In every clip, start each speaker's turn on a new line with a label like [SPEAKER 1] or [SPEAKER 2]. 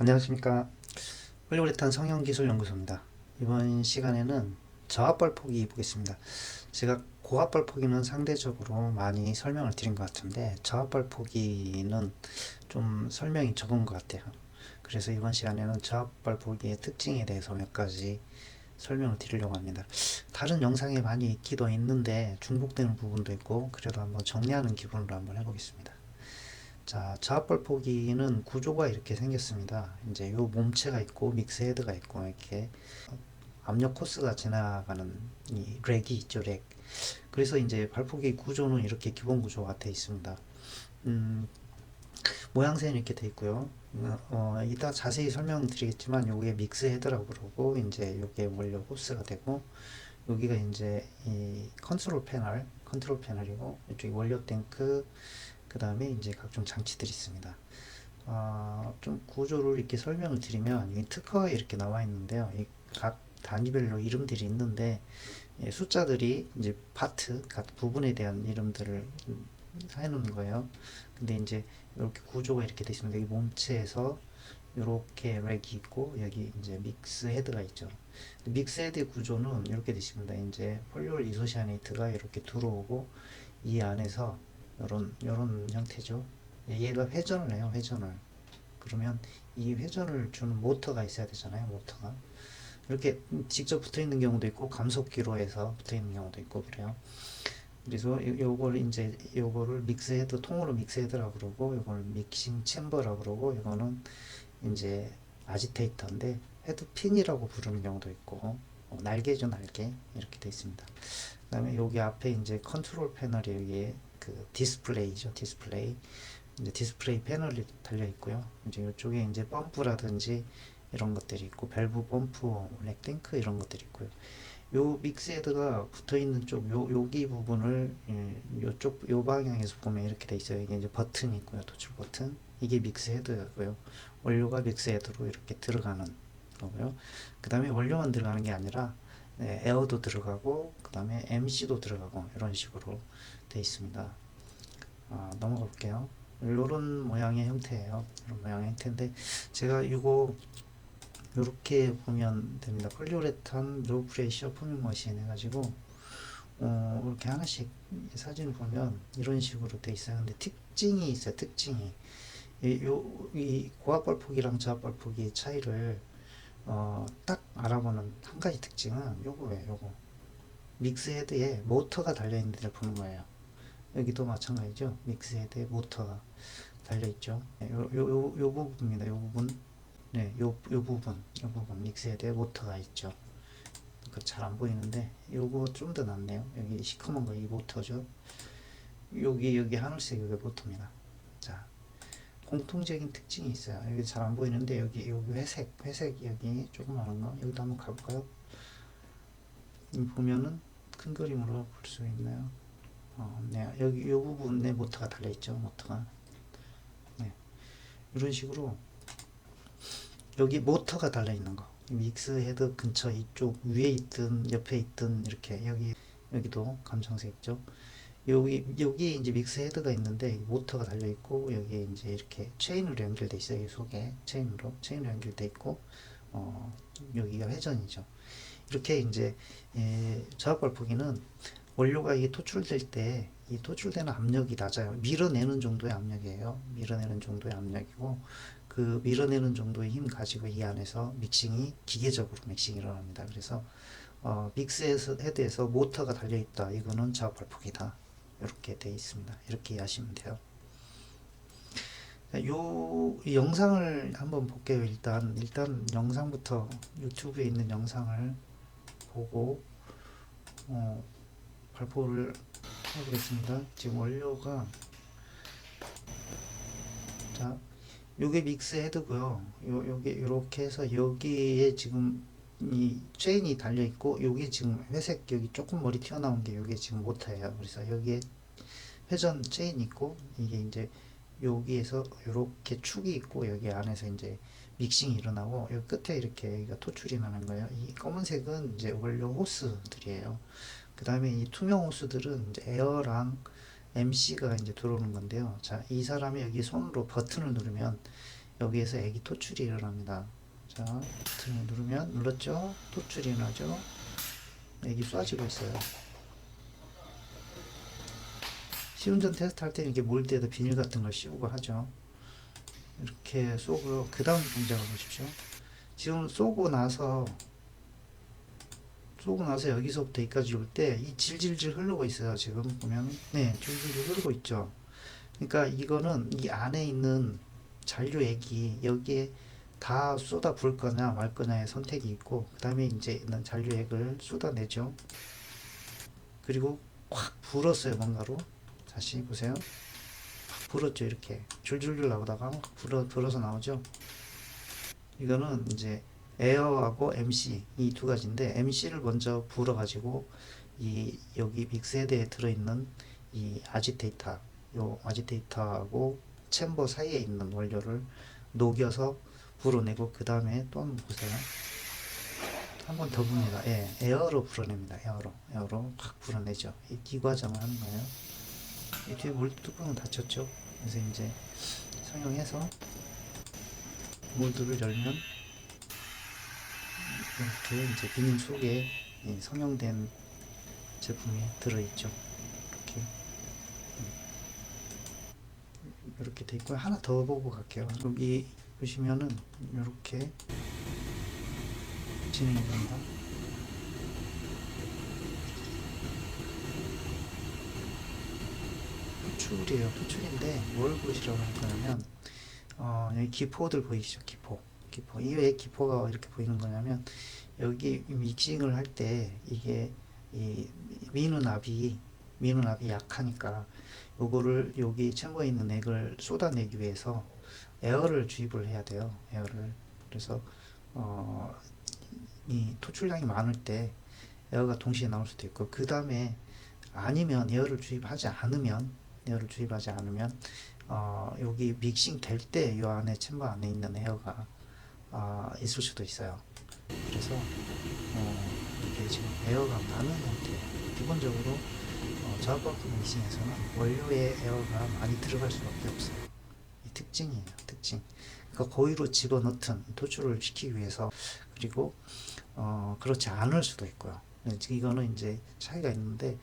[SPEAKER 1] 안녕하십니까. 폴리우레탄 성형기술연구소입니다. 이번 시간에는 저압발 포기 보겠습니다. 제가 고압발 포기는 상대적으로 많이 설명을 드린 것 같은데 저압발 포기는 좀 설명이 적은 것 같아요. 그래서 이번 시간에는 저압발 포기의 특징에 대해서 몇 가지 설명을 드리려고 합니다. 다른 영상에 많이 있기도 있는데 중복되는 부분도 있고 그래도 한번 정리하는 기분으로 한번 해보겠습니다. 자, 저압발 포기는 구조가 이렇게 생겼습니다. 이제 요 몸체가 있고 믹스 헤드가 있고 이렇게 압력 코스가 지나가는 이 렉이 있죠, 렉. 그래서 이제 발포기 구조는 이렇게 기본 구조가 되어 있습니다. 음, 모양새는 이렇게 되어 있고요. 이따 자세히 설명드리겠지만 요게 믹스 헤드라고 그러고 이제 요게 원료 호스가 되고 여기가 이제 이 컨트롤 패널이고 이쪽이 원료 탱크 그 다음에 이제 각종 장치들이 있습니다. 좀 구조를 이렇게 설명을 드리면 이 특허가 이렇게 나와 있는데요. 이 각 단위별로 이름들이 있는데 숫자들이 이제 파트, 각 부분에 대한 이름들을 해놓는 거예요. 근데 이제 이렇게 구조가 이렇게 되어 있습니다. 이 몸체에서 이렇게 렉이 있고 여기 이제 믹스 헤드가 있죠. 믹스 헤드 구조는 이렇게 되어 있습니다. 이제 폴리올 이소시아네이트가 이렇게 들어오고 이 안에서 요런 형태죠. 얘가 회전을 해요, 회전을. 그러면 이 회전을 주는 모터가 있어야 되잖아요, 모터가. 이렇게 직접 붙어 있는 경우도 있고, 감속기로 해서 붙어 있는 경우도 있고, 그래요. 그래서 요걸 이제 요거를 믹스헤드, 통으로 믹스헤드라고 그러고, 요걸 믹싱 챔버라고 그러고, 요거는 이제 아지테이터인데, 헤드핀이라고 부르는 경우도 있고, 날개죠, 날개. 이렇게 되어 있습니다. 그 다음에 여기 앞에 이제 컨트롤 패널이 여기에 그 디스플레이죠, 디스플레이. 이제 디스플레이 패널이 달려 있고요. 이제 이쪽에 이제 펌프라든지 이런 것들이 있고 밸브 펌프, 렉탱크 이런 것들이 있고요. 요 믹스 헤드가 붙어 있는 쪽 여기 부분을 요쪽 요 방향에서 보면 이렇게 돼 있어요. 이게 이제 버튼이 있고요. 도출 버튼. 이게 믹스 헤드고요. 원료가 믹스 헤드로 이렇게 들어가는 거고요. 그다음에 원료만 들어가는 게 아니라 에어도 들어가고 그다음에 MC도 들어가고 이런 식으로 돼 있습니다. 넘어가 볼게요. 이런 모양의 형태예요. 이런 모양의 형태인데 제가 이거 이렇게 보면 됩니다. 폴리우레탄 로우 프레셔 포밍 머신 해가지고 이렇게 하나씩 사진을 보면 이런 식으로 돼 있어요. 근데 특징이 있어요. 특징이 이 고압발포기랑 저압발포기의 차이를 딱 알아보는 한 가지 특징은 요거예요. 요거 믹스 헤드에 모터가 달려 있는 데를 보는 거예요. 여기도 마찬가지죠. 믹스 헤드에 모터가 달려 있죠. 요 부분입니다. 요 부분. 네, 요 부분 믹스 헤드에 모터가 있죠. 잘 안 보이는데 요거 좀 더 낫네요. 여기 시커먼 거 이 모터죠. 여기 하늘색 여기 모터입니다. 자, 공통적인 특징이 있어요. 여기 잘 안 보이는데 여기 회색 여기 조그마한 거 여기도 한번 가볼까요? 보면은 큰 그림으로 볼 수 있나요? 네, 여기 요 부분에 모터가 달려 있죠. 모터가. 네, 이런 식으로 여기 모터가 달려 있는 거. 믹스 헤드 근처 이쪽 위에 있든 옆에 있든 이렇게 여기도 감청색 있죠. 여기 이제 믹스 헤드가 있는데 모터가 달려 있고 여기에 이제 이렇게 체인으로 연결돼 있어요. 이 속에 체인으로 연결돼 있고 여기가 회전이죠. 이렇게 이제 저압발포기는 원료가 이게 토출될 때 이 토출되는 압력이 낮아요. 밀어내는 정도의 압력이에요. 밀어내는 정도의 압력이고 그 밀어내는 정도의 힘 가지고 이 안에서 기계적으로 믹싱이 일어납니다. 그래서 믹스 헤드에서 모터가 달려 있다. 이거는 저압발포기다. 이렇게 돼 있습니다. 이렇게 이해하시면 돼요. 요 영상을 한번 볼게요. 일단 영상부터 유튜브에 있는 영상을 보고 발표를 해보겠습니다. 지금 원료가 자 요게 믹스 헤드고요. 요게 이렇게 해서 여기에 지금 이 체인이 달려 있고 요게 지금 회색 여기 조금 머리 튀어나온 게 요게 지금 모터예요. 그래서 여기에 회전 체인이 있고 이게 이제 여기에서 이렇게 축이 있고 여기 안에서 이제 믹싱이 일어나고 여기 끝에 이렇게 여기가 토출이 나는 거예요. 이 검은색은 이제 원료 호스들이에요. 그 다음에 이 투명 호스들은 이제 에어랑 MC가 이제 들어오는 건데요. 자, 이 사람이 여기 손으로 버튼을 누르면 여기에서 액이 토출이 일어납니다. 자, 버튼을 눌렀죠? 토출이 일어나죠? 액이 쏴지고 있어요. 시운전 테스트 할 때는 이게 몰드에다 비닐 같은 걸 씌우고 하죠. 이렇게 쏘고요. 그 다음 동작을 보십시오. 지금 쏘고 나서 여기서부터 여기까지 올 때 이 질질질 흐르고 있어요. 지금 보면 네, 질질질 흐르고 있죠. 그러니까 이거는 이 안에 있는 잔류액이 여기에 다 쏟아 부을 거냐 말 거냐의 선택이 있고, 그 다음에 이제 있는 잔류액을 쏟아내죠. 그리고 확 불었어요. 뭔가로. 다시 보세요. 확 불었죠. 이렇게 줄줄줄 나오다가 불어서 나오죠. 이거는 이제 에어하고 MC 이 두 가지인데, MC를 먼저 불어 가지고 이 여기 믹스헤드에 들어있는 이 아지테이터하고 챔버 사이에 있는 원료를 녹여서 불어내고, 그 다음에 또 한번 보세요. 한 번 더 붑니다. 예, 에어로 불어냅니다. 에어로 확 불어내죠. 이 과정을 하는 거예요. 이 뒤에 물뚜껑은 닫혔죠. 그래서 이제 성형해서 몰드를 열면 이렇게 이제 비닐 속에 성형된 제품이 들어있죠. 이렇게 돼 있고요. 하나 더 보고 갈게요. 여기 보시면은 이렇게 진행이 된다. 토출인데 뭘 보시라고 할 거냐면, 여기 기포들 보이시죠? 기포. 이 왜 기포가 이렇게 보이는 거냐면, 여기 믹싱을 할 때 이게 이 미누납이 약하니까 요거를 여기 챔버에 있는 액을 쏟아내기 위해서 에어를 주입을 해야 돼요. 그래서 이 토출량이 많을 때 에어가 동시에 나올 수도 있고, 그 다음에 아니면 에어를 주입하지 않으면 여기 믹싱 될 때 이 안에 챔버 안에 있는 에어가 있을 수도 있어요. 그래서 이게 지금 에어가 많은 형태. 기본적으로 저압방수 믹싱에서는 원료에 에어가 많이 들어갈 수밖에 없어요. 이 특징이에요. 그러니까 고의로 집어넣든 토출을 시키기 위해서. 그리고 그렇지 않을 수도 있고요. 이거는 이제 차이가 있는데,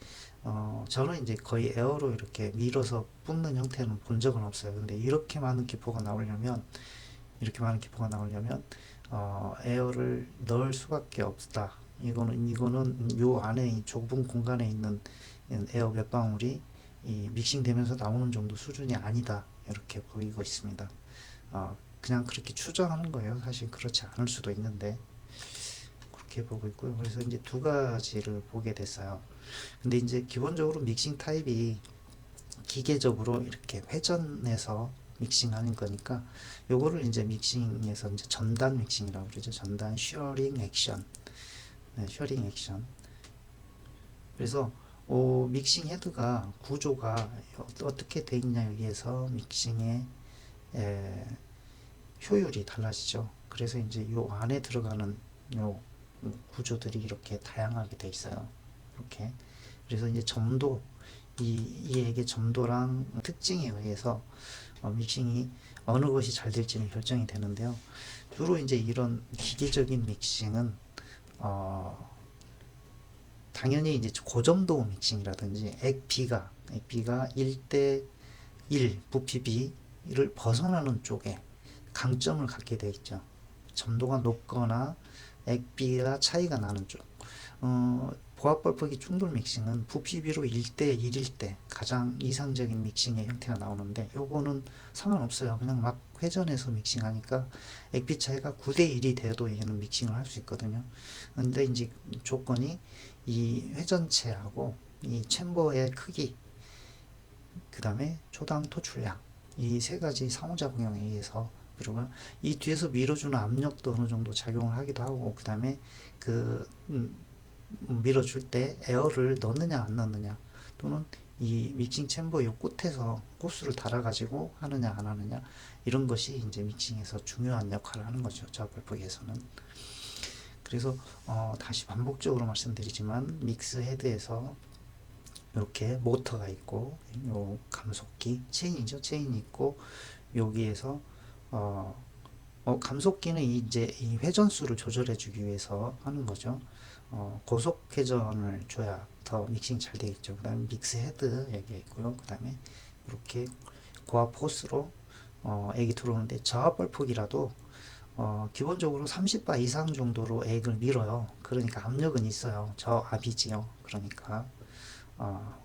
[SPEAKER 1] 저는 이제 거의 에어로 이렇게 밀어서 뿜는 형태는 본 적은 없어요. 근데 이렇게 많은 기포가 나오려면 에어를 넣을 수밖에 없다. 이거는 요 안에 이 좁은 공간에 있는 에어 몇 방울이 이 믹싱되면서 나오는 정도 수준이 아니다. 이렇게 보이고 있습니다. 그냥 그렇게 추정하는 거예요. 사실 그렇지 않을 수도 있는데 그렇게 보고 있고요. 그래서 이제 두 가지를 보게 됐어요. 근데 이제 기본적으로 믹싱 타입이 기계적으로 이렇게 회전해서 믹싱하는 거니까, 요거를 이제 믹싱에서 이제 전단 믹싱이라고 그러죠. 전단 쉐어링 액션. 그래서 믹싱 헤드가 구조가 어떻게 돼 있냐, 여기에서 믹싱의 효율이 달라지죠. 그래서 이제 요 안에 들어가는 요 구조들이 이렇게 다양하게 돼 있어요. 이렇게. 그래서 이제 이 액의 점도랑 특징에 의해서 믹싱이 어느 것이 잘 될지는 결정이 되는데요. 주로 이제 이런 기계적인 믹싱은 당연히 이제 고점도 믹싱이라든지 액비가 1대1 부피비를 벗어나는 쪽에 강점을 갖게 되어 있죠. 점도가 높거나 액비가 차이가 나는 쪽. 보합벌프기 충돌 믹싱은 부피비로 1대1일 때 가장 이상적인 믹싱의 형태가 나오는데, 요거는 상관없어요. 그냥 막 회전해서 믹싱하니까 액비 차이가 9대1이 돼도 얘는 믹싱을 할 수 있거든요. 근데 이제 조건이 이 회전체하고 이 챔버의 크기, 그 다음에 초당 토출량, 이 세 가지 상호작용에 의해서, 그리고 이 뒤에서 밀어주는 압력도 어느 정도 작용을 하기도 하고, 그 다음에 밀어줄 때 에어를 넣느냐 안 넣느냐, 또는 이 믹싱 챔버 요 끝에서 호스를 달아가지고 하느냐 안 하느냐, 이런 것이 이제 믹싱에서 중요한 역할을 하는 거죠. 저압벌프기에서는. 그래서 다시 반복적으로 말씀드리지만, 믹스 헤드에서 이렇게 모터가 있고, 요 감속기 체인이 있고, 여기에서 감속기는 이제 이 회전수를 조절해 주기 위해서 하는 거죠. 고속 회전을 줘야 더 믹싱 잘 되겠죠. 그 다음에 믹스 헤드 여기 있고요. 그 다음에 이렇게 고압 호스로 액이 들어오는데 저압발 폭이라도 기본적으로 30바 이상 정도로 액을 밀어요. 그러니까 압력은 있어요. 저압이지요. 그러니까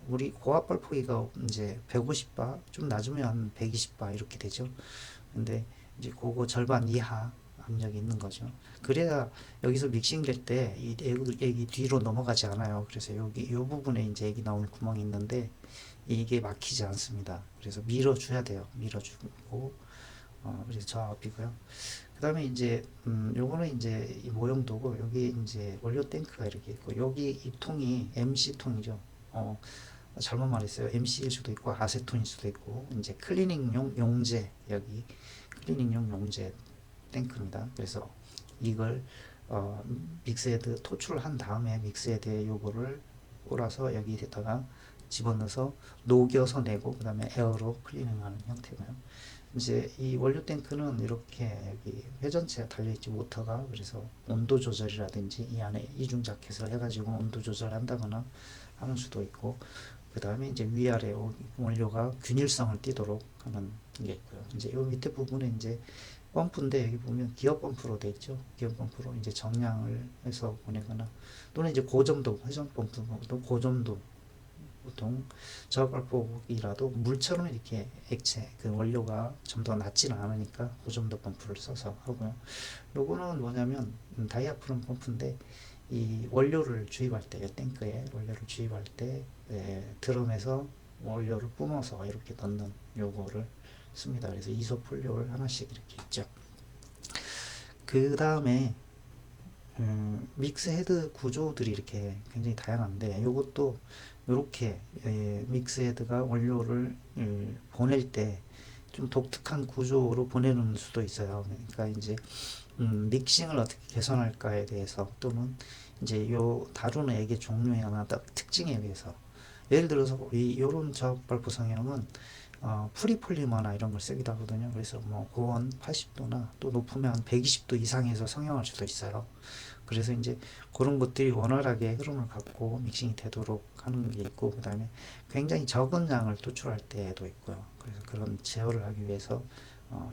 [SPEAKER 1] 우리 고압발 폭이가 이제 150바 좀 낮으면 한 120바 이렇게 되죠. 근데 이제 그거 절반 이하 압력이 있는 거죠. 그래야 여기서 믹싱 될 때 이 액이 뒤로 넘어가지 않아요. 그래서 여기 이 부분에 이제 액이 나오는 구멍이 있는데 이게 막히지 않습니다. 그래서 밀어줘야 돼요. 밀어주고 그래서 저압이고요. 그 다음에 이제 요거는 이제 이 모형도고 여기 이제 원료 탱크가 이렇게 있고 여기 이 통이 MC 통이죠. 잘못 말했어요. MC일 수도 있고 아세톤일 수도 있고 이제 클리닝용 용제 여기 클리닝용 용제 탱크입니다. 그래서 이걸 믹스헤드 토출한 다음에 믹스헤드에 요거를 몰아서 여기에다가 집어넣어서 녹여서 내고 그 다음에 에어로 클리닝하는 형태고요. 이제 이 원료 탱크는 이렇게 여기 회전체가 달려있지 모터가 그래서 온도 조절이라든지 이 안에 이중 자켓을 해가지고 온도 조절한다거나 하는 수도 있고 그 다음에 이제 위아래 원료가 균일성을 띠도록 하는 게 있고요. 이제 이 밑에 부분에 이제 펌프인데 여기 보면 기어 펌프로 되어 있죠. 기어 펌프로 이제 정량을 해서 보내거나 또는 이제 고점도 회전 펌프도 고점도 보통 저압폭이라도 물처럼 이렇게 액체 그 원료가 좀 더 낮지는 않으니까 고점도 펌프를 써서 하고요. 요거는 뭐냐면 다이아프럼 펌프인데 이 원료를 주입할 때 탱크에 원료를 주입할 때 드럼에서 원료를 뿜어서 이렇게 넣는 요거를 씁니다. 그래서 이소폴리올 하나씩 이렇게 있죠. 그 다음에 믹스 헤드 구조들이 이렇게 굉장히 다양한데 이것도 이렇게 믹스 헤드가 원료를 보낼 때 좀 독특한 구조로 보내는 수도 있어요. 그러니까 이제 믹싱을 어떻게 개선할까에 대해서 또는 이제 요 다루는 액의 종류나 특징에 의해서 예를 들어서 요런 저압발포 성형은 프리폴리머나 이런 걸 쓰기도 하거든요. 그래서 뭐 고온 80도나 또 높으면 120도 이상에서 성형할 수도 있어요. 그래서 이제 그런 것들이 원활하게 흐름을 갖고 믹싱이 되도록 하는 게 있고 그 다음에 굉장히 적은 양을 도출할 때도 있고요. 그래서 그런 제어를 하기 위해서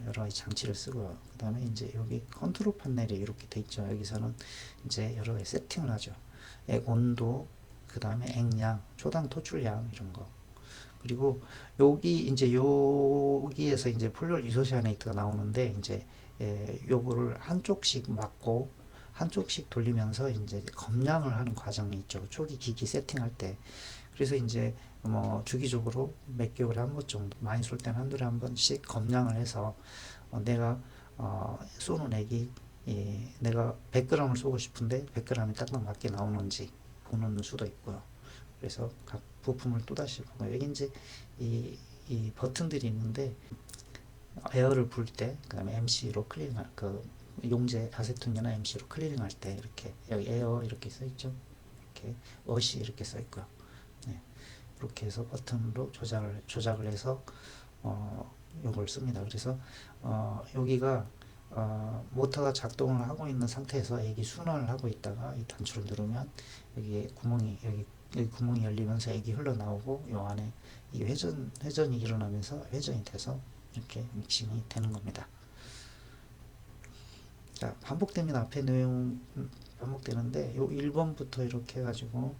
[SPEAKER 1] 여러 가지 장치를 쓰고요. 그 다음에 이제 여기 컨트롤 패널이 이렇게 돼 있죠. 여기서는 이제 여러 가지 세팅을 하죠. 액 온도, 그 다음에 액량, 초당 토출량 이런 거. 그리고 여기 이제 여기에서 이제 폴리올 이소시아네이트가 나오는데 이제 요거를 한쪽씩 막고 한쪽씩 돌리면서 이제 검량을 하는 과정이 있죠. 초기 기기 세팅할 때. 그래서 이제 뭐 주기적으로 몇 개월에 한 번 정도, 많이 쏠 때는 한두 달에 한 번씩 검량을 해서 내가 쏘는 액이 내가 100g을 쏘고 싶은데 100g이 딱 맞게 나오는지 보는 수도 있고요. 그래서 각 부품을 또다시 보고 여기 이제 이 버튼들이 있는데 에어를 불 때, 그 다음에 MC로 클리닝할 그 용제 아세톤이나 MC로 클리닝할 때 이렇게 여기 에어 이렇게 써 있죠. 이렇게 어시 이렇게 써 있고요. 네. 이렇게 해서 버튼으로 조작을 해서 요걸 씁니다. 그래서 여기가 모터가 작동을 하고 있는 상태에서 액이 순환을 하고 있다가 이 단추를 누르면 여기 구멍이 열리면서 액이 흘러나오고 요 안에 이 회전이 일어나면서 회전이 돼서 이렇게 믹싱이 되는 겁니다. 자, 반복됩니다. 앞에 내용 반복되는데 요 1번부터 이렇게 해가지고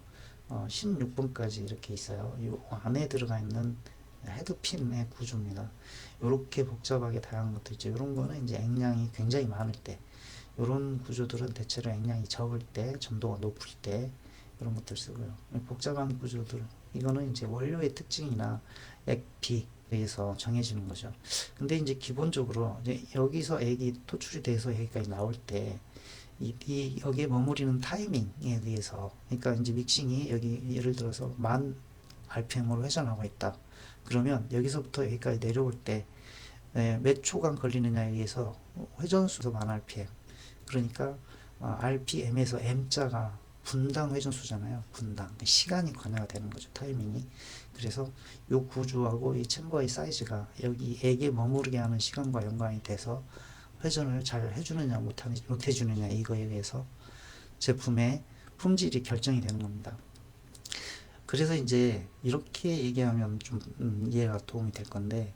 [SPEAKER 1] 16번까지 이렇게 있어요. 요 안에 들어가 있는 헤드핀의 구조입니다. 이렇게 복잡하게 다양한 것도 있죠. 이런 거는 이제 액량이 굉장히 많을 때, 이런 구조들은 대체로 액량이 적을 때, 점도가 높을 때 이런 것들 쓰고요. 복잡한 구조들, 이거는 이제 원료의 특징이나 액비에 의해서 정해지는 거죠. 근데 이제 기본적으로 이제 여기서 액이 토출이 돼서 여기까지 나올 때 여기에 머무리는 타이밍에 의해서, 그러니까 이제 믹싱이 여기 예를 들어서 10,000 RPM으로 회전하고 있다. 그러면 여기서부터 여기까지 내려올 때 몇 초간 걸리느냐에 의해서 회전수도 10,000 RPM. 그러니까 RPM에서 M자가 분당 회전수잖아요. 분당. 시간이 관여가 되는 거죠. 타이밍이. 그래서 이 구조하고 이 챔버의 사이즈가 여기 액에 머무르게 하는 시간과 연관이 돼서 회전을 잘 해주느냐 못해주느냐 이거에 대해서 제품의 품질이 결정이 되는 겁니다. 그래서 이제 이렇게 얘기하면 좀 이해가 도움이 될 건데,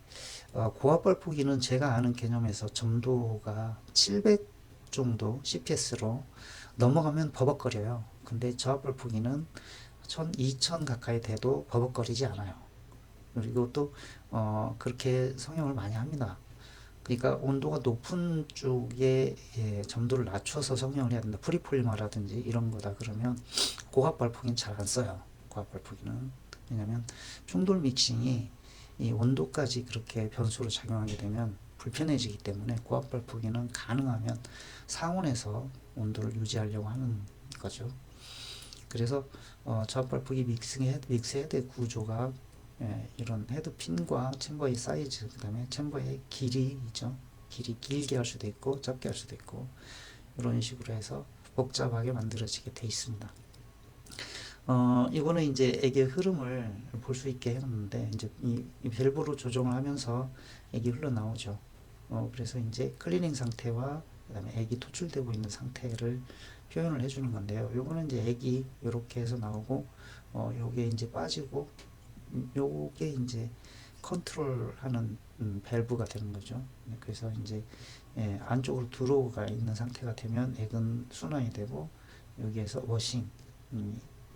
[SPEAKER 1] 고압 벌프기는 제가 아는 개념에서 점도가 700 정도 CPS로 넘어가면 버벅거려요. 근데 저압 벌프기는 1000, 2000 가까이 돼도 버벅거리지 않아요. 그리고 또 그렇게 성형을 많이 합니다. 그러니까 온도가 높은 쪽에 점도를 낮춰서 성형을 해야 된다. 프리폴리머라든지 이런 거다 그러면 고압 벌프기는 잘 안 써요. 고압 벌프기는. 왜냐면 충돌 믹싱이 이 온도까지 그렇게 변수로 작용하게 되면 불편해지기 때문에 고압 벌프기는 가능하면 상온에서 온도를 유지하려고 하는 거죠. 그래서 저압 벌프기 믹스 헤드 구조가 이런 헤드핀과 챔버의 사이즈, 그 다음에 챔버의 길이죠. 길이 길게 할 수도 있고 짧게 할 수도 있고 이런 식으로 해서 복잡하게 만들어지게 돼 있습니다. 이거는 이제 액의 흐름을 볼 수 있게 해놨는데 이제 이 밸브로 조정을 하면서 액이 흘러나오죠. 그래서 이제 클리닝 상태와 그다음에 액이 토출되고 있는 상태를 표현을 해주는 건데요. 요거는 이제 액이 이렇게 해서 나오고 요게 이제 빠지고 요게 이제 컨트롤하는 밸브가 되는 거죠. 그래서 이제 안쪽으로 들어오가 있는 상태가 되면 액은 순환이 되고 여기에서 워싱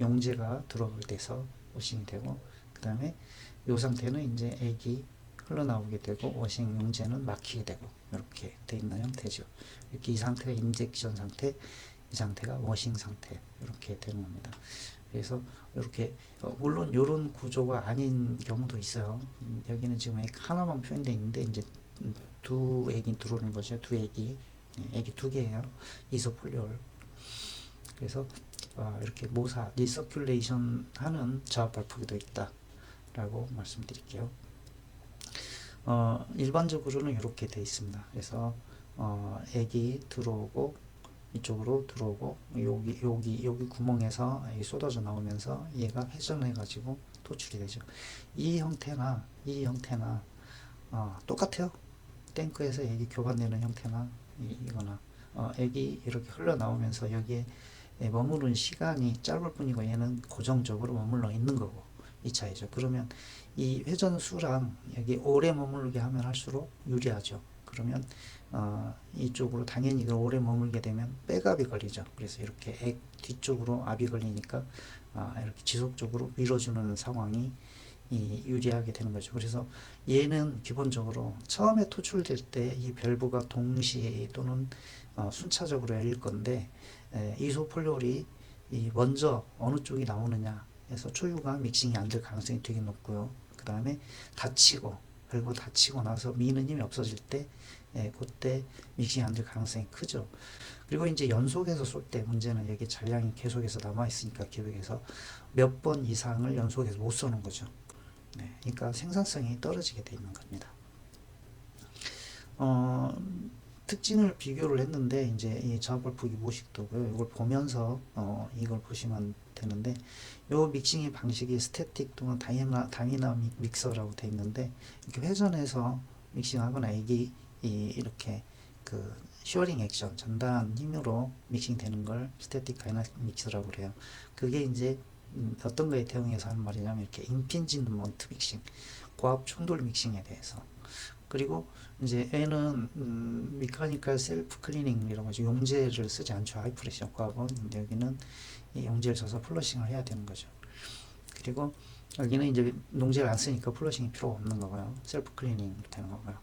[SPEAKER 1] 용제가 들어오게 돼서 워싱이 되고 그 다음에 이 상태는 이제 액이 흘러나오게 되고 워싱 용제는 막히게 되고 이렇게 돼 있는 형태죠. 이렇게 이 상태가 인젝션 상태, 이 상태가 워싱 상태 이렇게 되는 겁니다. 그래서 이렇게 물론 이런 구조가 아닌 경우도 있어요. 여기는 지금 액 하나만 표현되어 있는데 이제 두 액이 들어오는 거죠. 두 액이 액이 두 개예요. 이소폴리올. 그래서 이렇게 모사 리서큘레이션 하는 저압 벌프기도 있다 라고 말씀드릴게요. 일반적으로는 이렇게 되어 있습니다. 그래서 액이 들어오고 이쪽으로 들어오고 여기 구멍에서 쏟아져 나오면서 얘가 회전해 가지고 도출이 되죠. 이 형태나 똑같아요. 탱크에서 액이 교반되는 형태나 이거나 액이 이렇게 흘러나오면서 여기에 머무른 시간이 짧을 뿐이고 얘는 고정적으로 머물러 있는 거고 이 차이죠. 그러면 이 회전수랑 여기 오래 머물게 하면 할수록 유리하죠. 그러면 이쪽으로 당연히 오래 머물게 되면 백압이 걸리죠. 그래서 이렇게 액 뒤쪽으로 압이 걸리니까 이렇게 지속적으로 밀어주는 상황이 유리하게 되는 거죠. 그래서 얘는 기본적으로 처음에 토출될 때 이 밸브가 동시에 또는 순차적으로 열릴 건데 이소폴리올이 먼저 어느 쪽이 나오느냐 해서 초유가 믹싱이 안 될 가능성이 되게 높고요. 그 다음에 밸브 닫히고 나서 미는 힘이 없어질 때 그때 믹싱이 안 될 가능성이 크죠. 그리고 이제 연속해서 쏠 때 문제는 여기 잔량이 계속해서 남아 있으니까 기록에서 몇 번 이상을 연속해서 못 쏘는 거죠. 그러니까 생산성이 떨어지게 돼 있는 겁니다. 특징을 비교를 했는데 이제 이 저압 벌프기 모식도고요. 이걸 보면서 이걸 보시면 되는데 요 믹싱의 방식이 스태틱 또는 다이나믹 믹서라고 되어 있는데 이렇게 회전해서 믹싱하거나 액이 이렇게 그 쇼링 액션 전단 힘으로 믹싱 되는 걸 스태틱 다이나믹 믹서라고 그래요. 그게 이제 어떤 거에 대응해서 하는 말이냐면 이렇게 임핀지먼트 믹싱, 고압 충돌 믹싱에 대해서. 그리고 이제 얘는 미카니컬 셀프 클리닝이라고 하죠. 용제를 쓰지 않죠. 하이프레셔 고압은 여기는 이 용제를 써서 플러싱을 해야 되는 거죠. 그리고 여기는 이제 용제를 안 쓰니까 플러싱이 필요 없는 거고요. 셀프 클리닝 되는 거고요.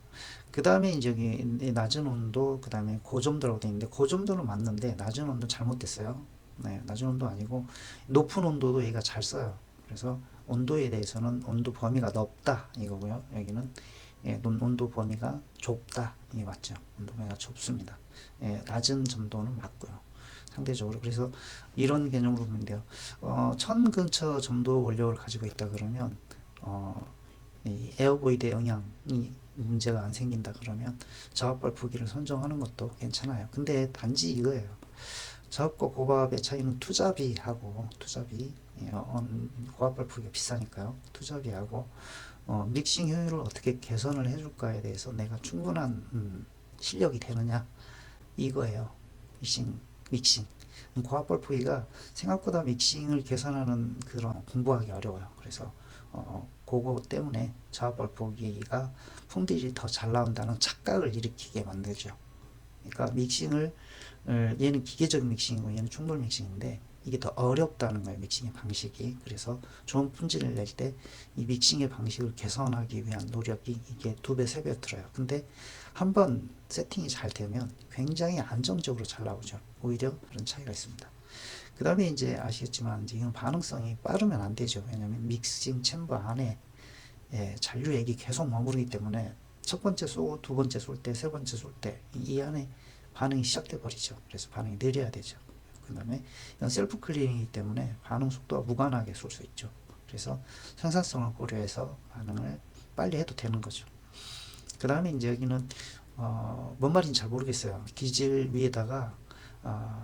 [SPEAKER 1] 그 다음에 이제 여기 낮은 온도, 그 다음에 고점도라고 되어 있는데 고점도는 맞는데 낮은 온도 잘못됐어요. 낮은 온도 아니고 높은 온도도 얘가 잘 써요. 그래서 온도에 대해서는 온도 범위가 넓다 이거고요. 여기는 온도 범위가 좁다 이게 맞죠. 온도 범위가 좁습니다. 낮은 점도는 맞고요. 상대적으로. 그래서 이런 개념으로 보면 돼요. 1000 근처 점도 원력을 가지고 있다 그러면 이 에어보이드의 영향이 문제가 안 생긴다 그러면 저압 벌프기를 선정하는 것도 괜찮아요. 근데 단지 이거예요. 저압과 고압의 차이는 투잡이하고 고압 벌프기가 비싸니까요. 투잡이하고 믹싱 효율을 어떻게 개선을 해줄까에 대해서 내가 충분한 실력이 되느냐 이거예요. 믹싱. 고압벌프기가 생각보다 믹싱을 개선하는 그런 공부하기 어려워요. 그래서 그거 때문에 저압벌프기가 품질이 더 잘 나온다는 착각을 일으키게 만들죠. 그러니까 믹싱을 얘는 기계적인 믹싱이고 얘는 충돌 믹싱인데 이게 더 어렵다는 거예요. 믹싱의 방식이. 그래서 좋은 품질을 낼 때 이 믹싱의 방식을 개선하기 위한 노력이 이게 2배, 3배 들어요. 근데 한번 세팅이 잘 되면 굉장히 안정적으로 잘 나오죠. 오히려 그런 차이가 있습니다. 그 다음에 이제 아시겠지만 이제 이건 반응성이 빠르면 안 되죠. 왜냐하면 믹싱 챔버 안에 잔류액이 계속 머무르기 때문에 첫 번째 쏘고 두 번째 쏠 때, 세 번째 쏠 때 이 안에 반응이 시작돼 버리죠. 그래서 반응이 느려야 되죠. 그 다음에 이건 셀프 클리닝이기 때문에 반응 속도가 무관하게 쏠 수 있죠. 그래서 생산성을 고려해서 반응을 빨리 해도 되는 거죠. 그 다음에 이제 여기는 뭔 말인지 잘 모르겠어요. 기질 위에다가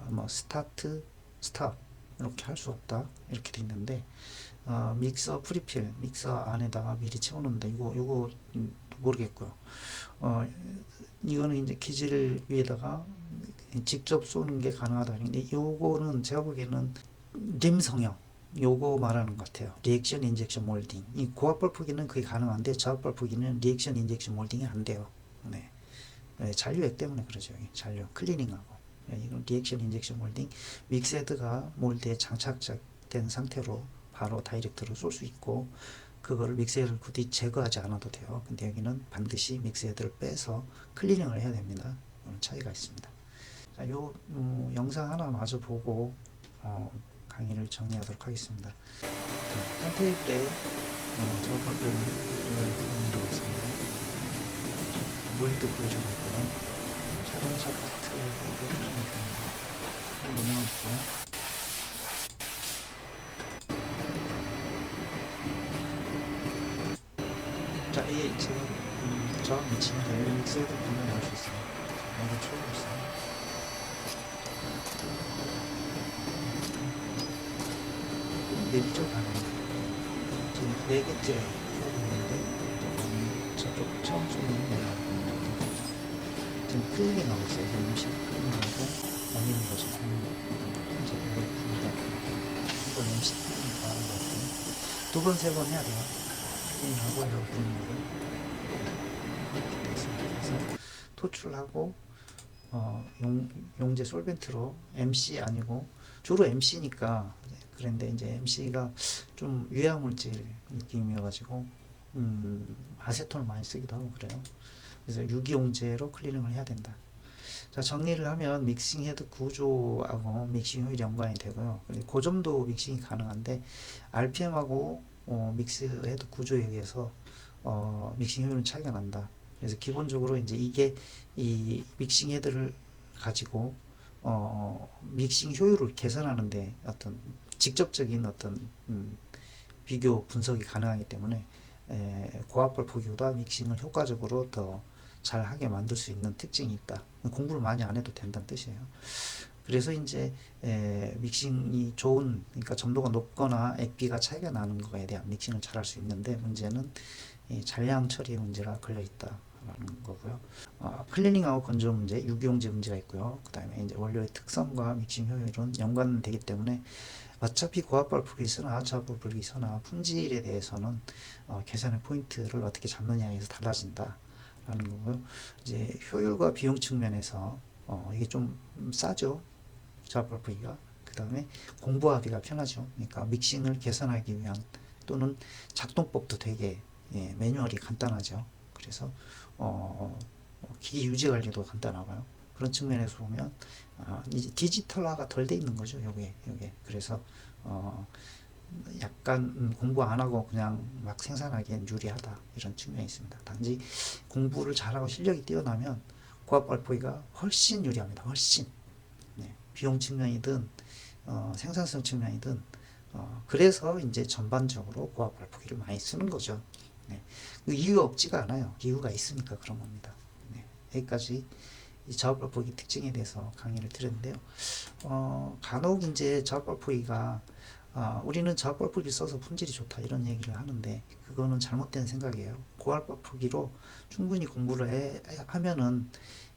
[SPEAKER 1] 뭐 스타트, 스탑 이렇게 할 수 없다 이렇게 돼 있는데 믹서 프리필 믹서 안에다가 미리 채워놓는다. 이거 모르겠고요. 이거는 이제 기질 위에다가 직접 쏘는 게 가능하다. 근데 요거는 제가 보기에는 림 성형 요거 말하는 것 같아요. 리액션 인젝션 몰딩. 이 고압벌프기는 그게 가능한데 저압벌프기는 리액션 인젝션 몰딩이 안 돼요. 네. 잔류액 때문에 그러죠. 잔류 클리닝하고. 이건 리액션 인젝션 몰딩. 믹스헤드가 몰드에 장착된 상태로 바로 다이렉트로 쏠 수 있고 그거를 믹스헤드를 굳이 제거하지 않아도 돼요. 근데 여기는 반드시 믹스헤드를 빼서 클리닝을 해야 됩니다. 그런 차이가 있습니다. 자, 요 영상 하나 마저 보고 강의를 정리하도록 하겠습니다. 한 테이블에 저거를 보여드리고 있습니다. 몰드 보여주고요. 자동차 파트를 보여드립니다. 넘어갈게요. 자, 이 지금 저 미치는 믹스에도 보면 알 수 있어요. 이거 쳐보겠어요. 내리쪽 가는 지금 4개째 하고 있는데 저쪽 처음 쏘는 내려가고 지금 클리닝하고 있어요. 음식 클리닝하고 아니는 거죠. 이제 이걸 부르다 이건 음식 클리닝 하는 거 같아요. 2번, 3번 해야 돼요. 클리닝하고 이렇게 부르는 거를 이렇게 되겠습니다. 그래서 토출을 하고 용제 솔벤트로 MC 아니고 주로 MC니까 그런데 이제 MC가 좀 유해물질 느낌이어가지고 아세톤을 많이 쓰기도 하고 그래요. 그래서 유기용제로 클리닝을 해야 된다. 자, 정리를 하면 믹싱 헤드 구조하고 믹싱 효율이 연관이 되고요. 그 점도 믹싱이 가능한데 RPM하고 믹스 헤드 구조에 의해서 믹싱 효율은 차이가 난다. 그래서 기본적으로 이제 이게 이 믹싱 헤드를 가지고 믹싱 효율을 개선하는데 어떤 직접적인 어떤 비교 분석이 가능하기 때문에 고압벌프기보다 믹싱을 효과적으로 더 잘하게 만들 수 있는 특징이 있다. 공부를 많이 안 해도 된다는 뜻이에요. 그래서 이제 믹싱이 좋은, 그러니까 점도가 높거나 액비가 차이가 나는 거에 대한 믹싱을 잘할 수 있는데 문제는 잔량 처리 문제가 걸려 있다. 라는 거고요. 클리닝하고 건조 문제, 유기용제 문제가 있고요. 그 다음에 이제 원료의 특성과 믹싱 효율은 연관되기 때문에 어차피 고압벌프기 있으나 저압벌프기 있으나 품질에 대해서는 계산의 포인트를 어떻게 잡느냐에서 달라진다. 라는 거고요. 이제 효율과 비용 측면에서 이게 좀 싸죠. 저압벌프기가. 그 다음에 공부하기가 편하죠. 그러니까 믹싱을 개선하기 위한 또는 작동법도 되게 매뉴얼이 간단하죠. 그래서 기기 유지 관리도 간단하고요. 그런 측면에서 보면 이제 디지털화가 덜 돼 있는 거죠. 요게. 그래서 약간 공부 안 하고 그냥 막 생산하기엔 유리하다 이런 측면이 있습니다. 단지 공부를 잘하고 실력이 뛰어나면 고압벌프기가 훨씬 유리합니다. 훨씬. 비용 측면이든 생산성 측면이든 그래서 이제 전반적으로 고압벌프기를 많이 쓰는 거죠. 그 이유가 없지가 않아요. 이유가 있으니까 그런 겁니다. 여기까지 이 저압벌프기 특징에 대해서 강의를 드렸는데요. 간혹 이제 저압벌프기가 우리는 저압벌프기 써서 품질이 좋다 이런 얘기를 하는데 그거는 잘못된 생각이에요. 고압벌프기로 충분히 공부를 하면은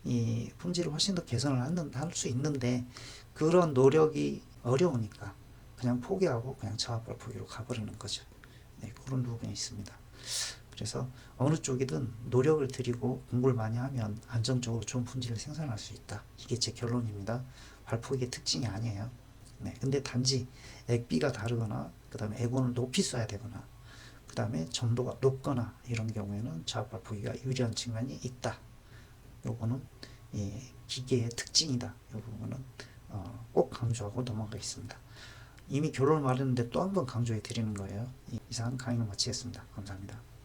[SPEAKER 1] 이 품질을 훨씬 더 개선을 할 수 있는데 그런 노력이 어려우니까 그냥 포기하고 그냥 저압발 포기로 가버리는 거죠. 네, 그런 부분이 있습니다. 그래서 어느 쪽이든 노력을 들이고 공부를 많이 하면 안정적으로 좋은 품질을 생산할 수 있다. 이게 제 결론입니다. 발포기의 특징이 아니에요. 네, 근데 단지 액비가 다르거나 그 다음에 에곤을 높이 써야 되거나 그 다음에 점도가 높거나 이런 경우에는 저압 발포기가 유리한 측면이 있다. 요거는 이 기계의 특징이다. 이 부분은 꼭 강조하고 넘어가겠습니다. 이미 결론을 말했는데 또 한 번 강조해 드리는 거예요. 이상 강의는 마치겠습니다. 감사합니다.